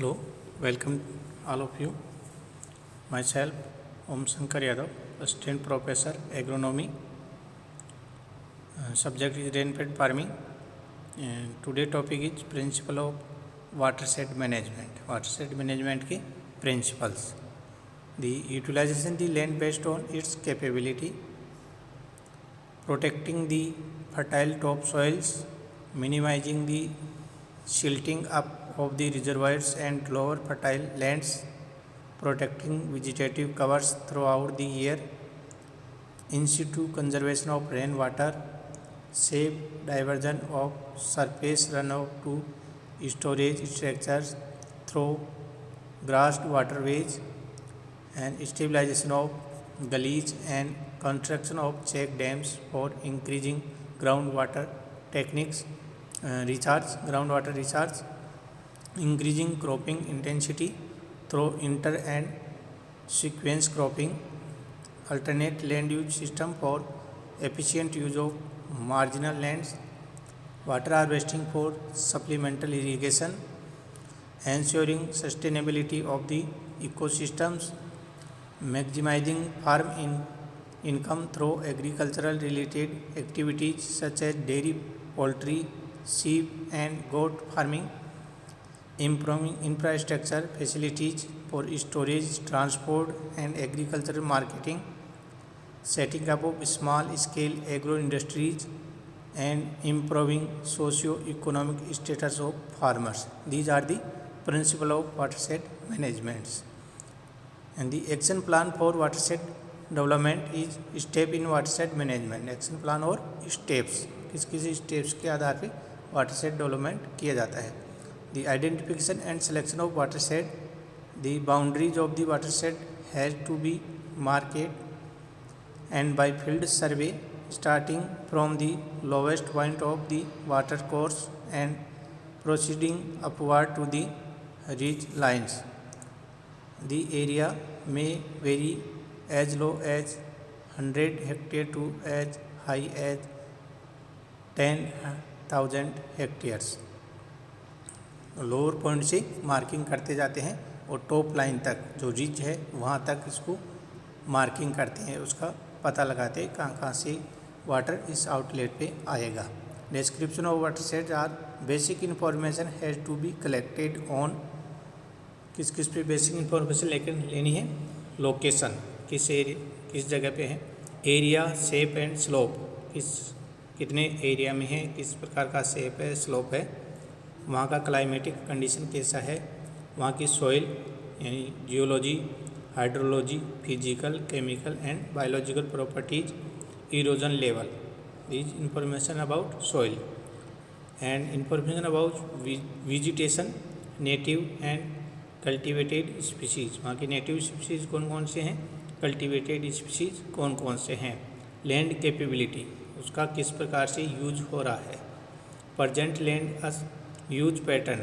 Hello, welcome all of you. Myself, Om Shankar Yadav, Assistant Professor, Agronomy. Subject is rainfed farming. And today topic is principle of watershed management. Watershed management के principles. The utilization the land based on its capability, protecting the fertile topsoils, minimizing the silting up of the reservoirs and lower fertile lands, protecting vegetative covers throughout the year, in situ conservation of rainwater, safe diversion of surface runoff to storage structures through grassed waterways, and stabilization of gullies and construction of check dams for increasing groundwater techniques, groundwater recharge, increasing cropping intensity through inter and sequence cropping, alternate land use system for efficient use of marginal lands, water harvesting for supplemental irrigation, ensuring sustainability of the ecosystems, maximizing farm income through agricultural related activities such as dairy, poultry, sheep and goat farming, improving infrastructure facilities for storage, transport and agricultural marketing, setting up of small scale agro industries and improving socio-economic status of farmers. These are the principles of watershed management. And the action plan for watershed development is step in watershed management. Action plan और steps, किस किस steps के आधार पे watershed development किया जाता है. The identification and selection of watershed, the boundaries of the watershed has to be marked and by field survey starting from the lowest point of the water course and proceeding upward to the ridge lines. The area may vary as low as 100 hectare to as high as 10,000 hectares. Lower point से marking करते जाते हैं और top line तक जो ridge है वहाँ तक इसको मार्किंग करते हैं, उसका पता लगाते हैं कहाँ कहाँ से वाटर इस आउटलेट पे आएगा. Description of watershed are basic information has to be collected on, किस किस पे बेसिक इन्फॉर्मेशन लेनी है. लोकेशन, किस जगह पे है. एरिया, शेप एंड स्लोप, कितने एरिया में है, किस प्रकार का शेप है, स्लोप है. वहाँ का क्लाइमेटिक कंडीशन कैसा है, वहाँ की सॉइल यानी geology, hydrology, physical, chemical and biological properties, erosion level. These information about soil and information about vegetation, native and cultivated species. वहाँ की नेटिव स्पीशीज़ कौन कौन से हैं, कल्टिवेटेड स्पीशीज़ कौन कौन से हैं. लैंड कैपेबिलिटी, उसका किस प्रकार से यूज हो रहा है. प्रजेंट लैंड यूज पैटर्न,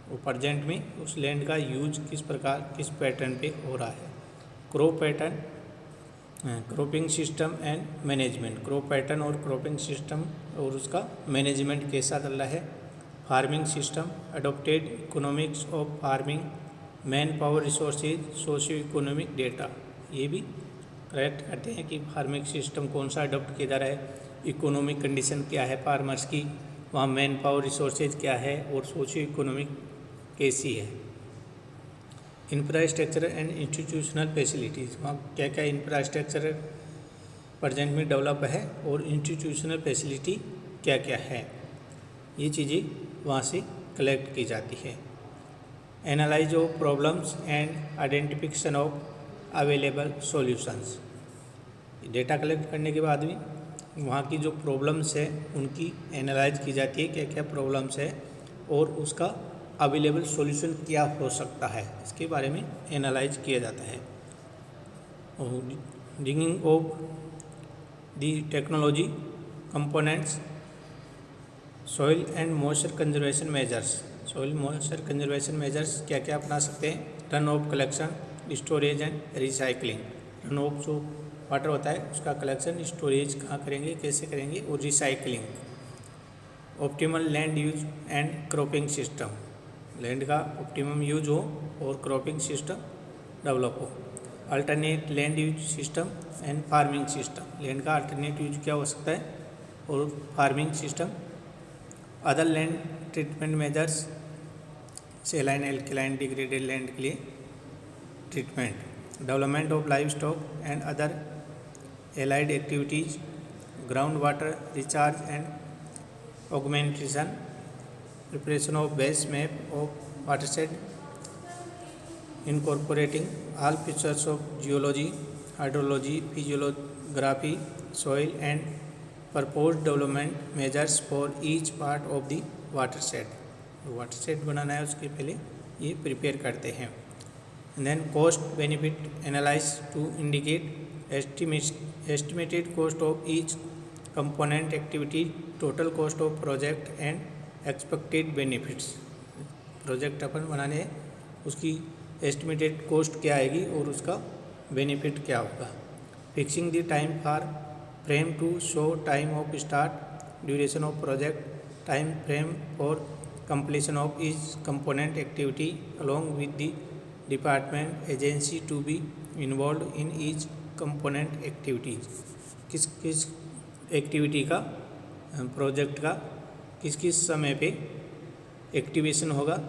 वो प्रजेंट में उस लैंड का यूज किस प्रकार किस पैटर्न पे हो रहा है. Crop pattern, cropping system and management, crop pattern और क्रॉपिंग सिस्टम और उसका मैनेजमेंट कैसा चल रहा है. Farming system, adopted economics of farming, man power resources, socio economic data. ये भी करेक्ट करते हैं कि फार्मिंग सिस्टम कौन सा अडोप्ट किया जा रहा है, इकोनॉमिक कंडीशन क्या है फार्मर्स की, वहाँ मैन पावर रिसोर्सेज क्या है और सोशियो इकोनॉमिक कैसी है. इंफ्रास्ट्रक्चर एंड इंस्टीट्यूशनल फैसिलिटीज़, वहाँ क्या क्या इंफ्रास्ट्रक्चर प्रेजेंट में डेवलप है और इंस्टीट्यूशनल फैसिलिटी क्या क्या है. ये चीज़ें वहाँ से कलेक्ट की जाती है. Analyse of problems and identification of available solutions, data collect करने के बाद भी वहाँ की जो प्रॉब्लम्स है उनकी एनालाइज की जाती है, क्या क्या प्रॉब्लम्स है और उसका अवेलेबल सॉल्यूशन क्या हो सकता है, इसके बारे में एनालाइज किया जाता है. Digging of the technology components, soil and moisture conservation measures, soil moisture conservation measures क्या क्या अपना सकते हैं. Run of collection, storage and recycling. Run of जो वाटर होता है उसका कलेक्शन, स्टोरेज कहाँ करेंगे, कैसे करेंगे और recycling. Optimal land use and cropping system, land का ऑप्टिमम यूज हो और क्रॉपिंग सिस्टम डेवलप हो। Alternate land use system and farming system, land का अल्टरनेट यूज क्या हो सकता है और farming system. Other land treatment measures, सेलाइन alkaline degraded land के लिए treatment, development of live stock and other allied activities, ground water recharge and augmentation, preparation of base map of watershed incorporating all features of geology, hydrology, physiography, soil and proposed development measures for each part of the watershed। Watershed बनाना है उसके पहले ये prepare करते हैं। Then cost benefit analyse to indicate estimated cost of each component activity, total cost of project and expected benefits. Project अपन बनाने हैं उसकी एस्टिमेटेड कॉस्ट क्या आएगी और उसका बेनिफिट क्या होगा। Fixing the time for frame to show time of start, duration of project, time frame for completion of each component activity along with the department agency to be involve in each component activities. किस किस activity का, project का किस किस समय पे activation होगा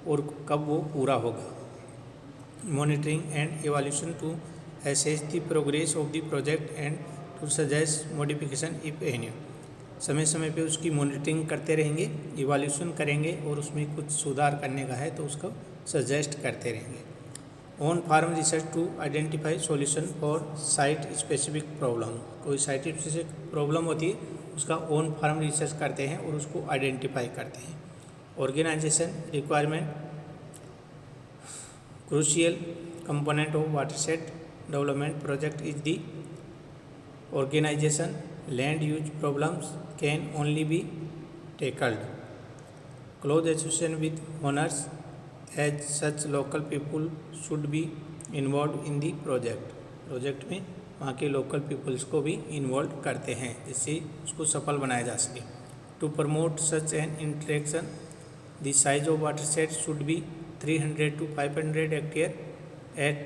और कब वो पूरा होगा। Monitoring and evaluation to assess the progress of the project and to suggest modification if any। समय समय पे उसकी मॉनिटरिंग करते रहेंगे, इवैल्यूएशन करेंगे और उसमें कुछ सुधार करने का है तो उसको सजेस्ट करते रहेंगे। On farm research to identify solution for site specific problem, कोई साइट स्पेसिफिक प्रॉब्लम होती है उसका ऑन फार्म रिसर्च करते हैं और उसको आइडेंटिफाई करते हैं। Organisation requirement, crucial component of watershed development project is the organization. Land use problems can only be tackled close association with owners, as such local people should be involved in the project। Project में वहाँ के local peoples को भी involve करते हैं जिससे उसको सफल बनाया जा सके। To promote such an interaction, the size of watershed should be 300 to 500 hectare at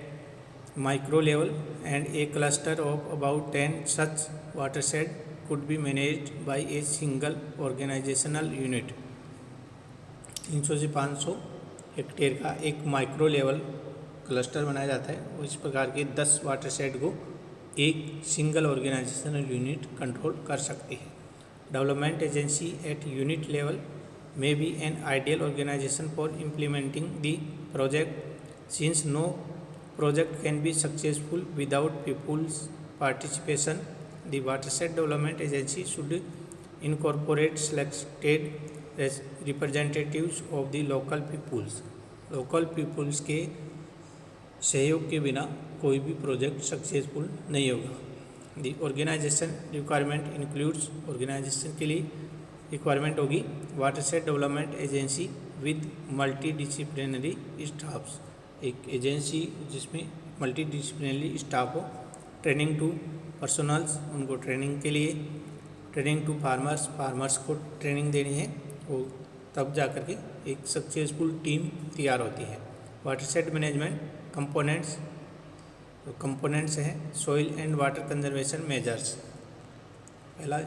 micro level and a cluster of about 10 such watershed could be managed by a single organizational unit। 300 से 500 hectare का एक micro level cluster बनाया जाता है और इस प्रकार के 10 वाटरशेड को एक सिंगल ऑर्गेनाइजेशनल यूनिट कंट्रोल कर सकती है। Development agency at unit level may be an ideal organization for implementing the project, since no project can be successful without people's participation। The watershed development agency should incorporate selected representatives of the local peoples। local peoples के सहयोग के बिना कोई भी project successful नहीं होगा। The organization requirement includes, organisation के लिए रिक्वायरमेंट होगी watershed development agency with multi disciplinary staffs, एक एजेंसी जिसमें मल्टी डिसिप्लिनरी स्टाफ हो। ट्रेनिंग टू पर्सनल्स, उनको ट्रेनिंग के लिए, ट्रेनिंग टू फार्मर्स, फार्मर्स को ट्रेनिंग देनी है और तब जा कर के एक सक्सेसफुल टीम तैयार होती है। वाटरशेड मैनेजमेंट कंपोनेंट्स, तो कंपोनेंट्स हैं soil and water conservation measures. पहला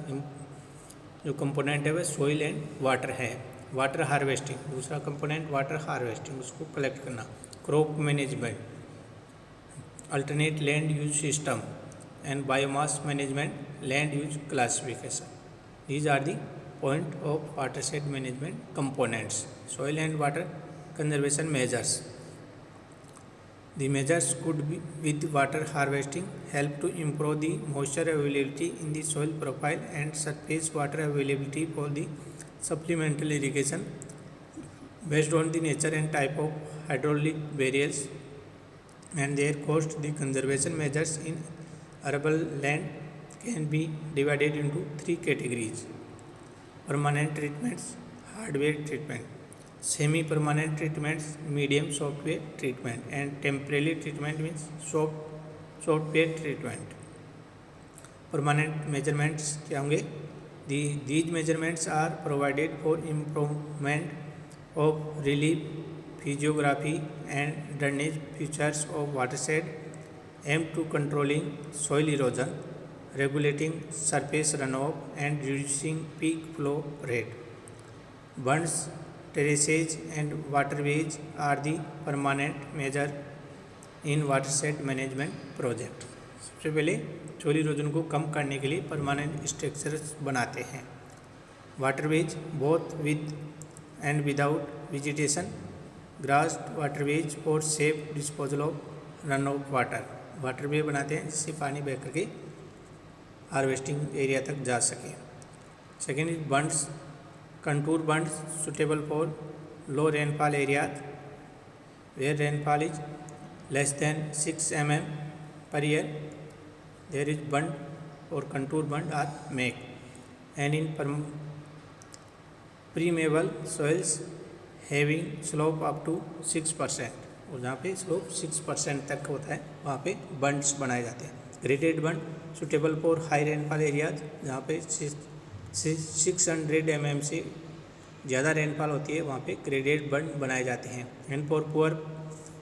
जो कंपोनेंट है वह सॉइल एंड वाटर है। वाटर हार्वेस्टिंग, दूसरा कंपोनेंट वाटर हार्वेस्टिंग, उसको कलेक्ट करना। Crop management, alternate land use system and biomass management, land use classification. These are the point of watershed management components. Soil and water conservation measures, the measures could be with water harvesting help to improve the moisture availability in the soil profile and surface water availability for the supplemental irrigation based on the nature and type of hydraulic barriers and their cost। The conservation measures in arable land can be divided into 3 categories: permanent treatments, hardware treatment, semi permanent treatments, medium software treatment and temporary treatment means software treatment। permanent measurements क्या होंगे? These measurements are provided for improvement of relief physiography and drainage features of watershed aim to controlling soil erosion, regulating surface runoff and reducing peak flow rate. Bunds, terraces and waterways are the permanent measure in watershed management project. सबसे पहले soil erosion को कम करने के लिए permanent structures बनाते हैं। Waterways both with and without vegetation, grass waterways for safe disposal of run off water. Waterway बनाते हैं जिससे पानी बह करके हार्वेस्टिंग एरिया तक जा सके। Second is bunds, contour bunds suitable for low rainfall area where rainfall is less than 6 mm per year. There is bund or contour bund are made, and in permeable soils having slope up to 6%, और जहाँ पे slope 6% तक होता है वहाँ पे बंड्स बनाए जाते हैं। Graded bund suitable for high rainfall areas, जहाँ पे 600 mm से ज़्यादा रेनफॉल होती है वहाँ पे ग्रेडेड बंड बनाए जाते हैं। And for poor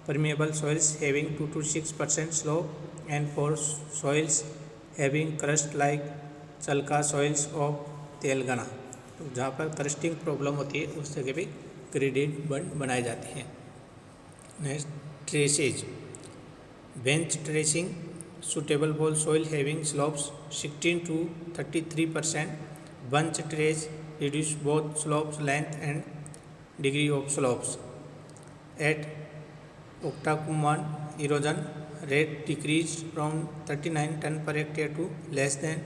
permeable soils having 2 to 6% slope and for soils having crust like चलका soils of Telangana, तो जहाँ पर क्रस्टिंग प्रॉब्लम होती है उस जगह पे ग्रेडेड बंड बनाए जाते हैं। Next traces, bench tracing suitable for soil having slopes 16 to 33%, bunch trace reduce both slopes length and degree of slopes. At Octacuman erosion rate decreased from 39 ton per hectare to less than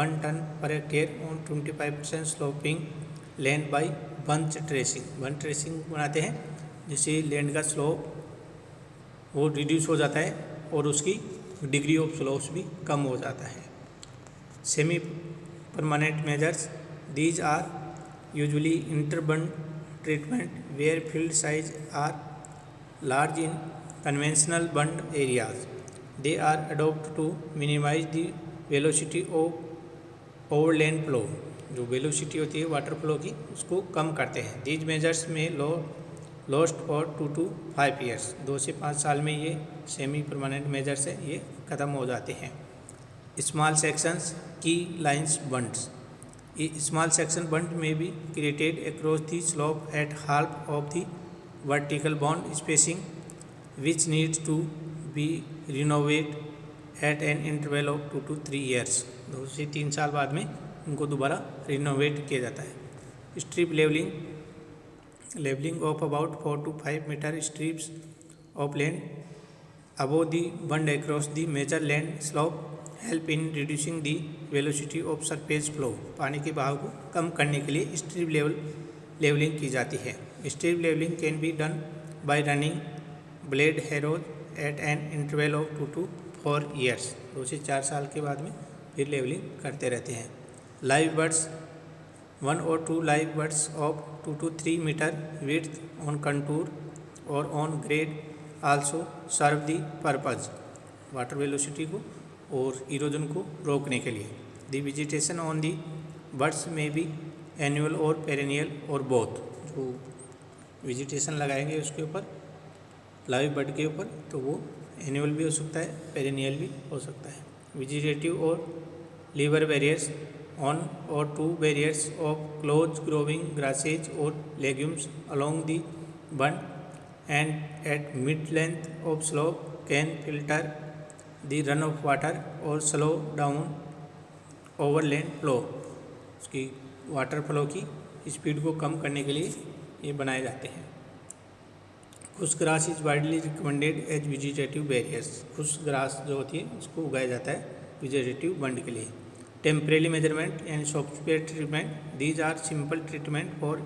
1 ton per hectare on 25% sloping land by bunch tracing। bunch tracing बनाते हैं जिससे land का slope वो reduce हो जाता है और उसकी डिग्री ऑफ स्लोप्स भी कम हो जाता है। Semi permanent measures, these are usually interbund treatment where field size are large in conventional bund areas. They are adopted to minimize the velocity of overland flow। जो वेलोसिटी होती है water flow की उसको कम करते हैं। These measures में lost for 2 to 5 years, 2 से 5 साल में ये सेमी परमानेंट मेजर्स है ये ख़त्म हो जाते हैं। स्मॉल सेक्शंस की लाइन्स बंड्स, ये स्मॉल सेक्शन बंड में be created across the slope at half of the vertical bond spacing which needs to be renovated at an interval of 2 to 3 years। 2 से 3 साल बाद में उनको दोबारा रिनोवेट किया जाता है। Strip levelling of about 4 to 5 metre strips of land above the bund across the major land slope help in reducing the velocity of surface flow. पानी के बहाव को कम करने के लिए स्ट्रिप लेवलिंग की जाती है। Strip levelling can be done by running blade harrows at an interval of 2 to 4 years। 2 से 4 साल के बाद में फिर लेवलिंग करते रहते हैं। Live birds, 1 or 2 live birds of 2 to 3 metre width on contour और on grade also serve the purpose, water velocity को और इरोजन को रोकने के लिए। The vegetation on the birds में बी एनुअल और पेरेनियल और बोथ। जो वेजिटेशन लगाएंगे उसके ऊपर लाइव बर्ड के ऊपर तो वो एनुअल भी हो सकता है पेरेनियल भी हो सकता है। वेजिटेटिव और लीवर बैरियर्स ऑन और 2 barriers of close growing grasses और legumes along the bund and at mid length of slope can filter the run off water और स्लो डाउन ओवरलैंड फ्लो। उसकी वाटर फ्लो की speed को कम करने के लिए ये बनाए जाते हैं। खुश्क grass is widely recommended as vegetative barriers. खुश्क ग्रास जो होती है उसको उगाया जाता है वेजिटेटिव बंड के लिए। Temporary measurement and software treatment, these are simple treatment for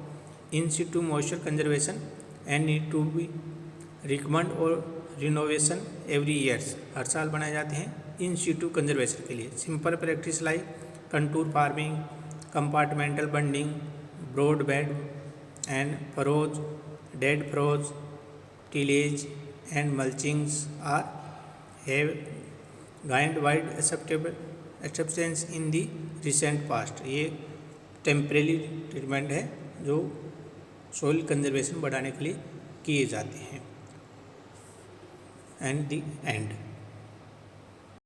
in situ moisture conservation and need to be recommend और रिनोवेशन एवरी ईयर्स। हर साल बनाए जाते हैं इन सिटू कंजर्वेशन के लिए। Simple practice like contour farming, compartmental bunding, broad bed and furrows, dead furrows, tillage and mulchings are have gained wide acceptance in the recent past। ये temporary treatment है जो सोइल कंजर्वेशन बढ़ाने के लिए किए जाते हैं। And the end.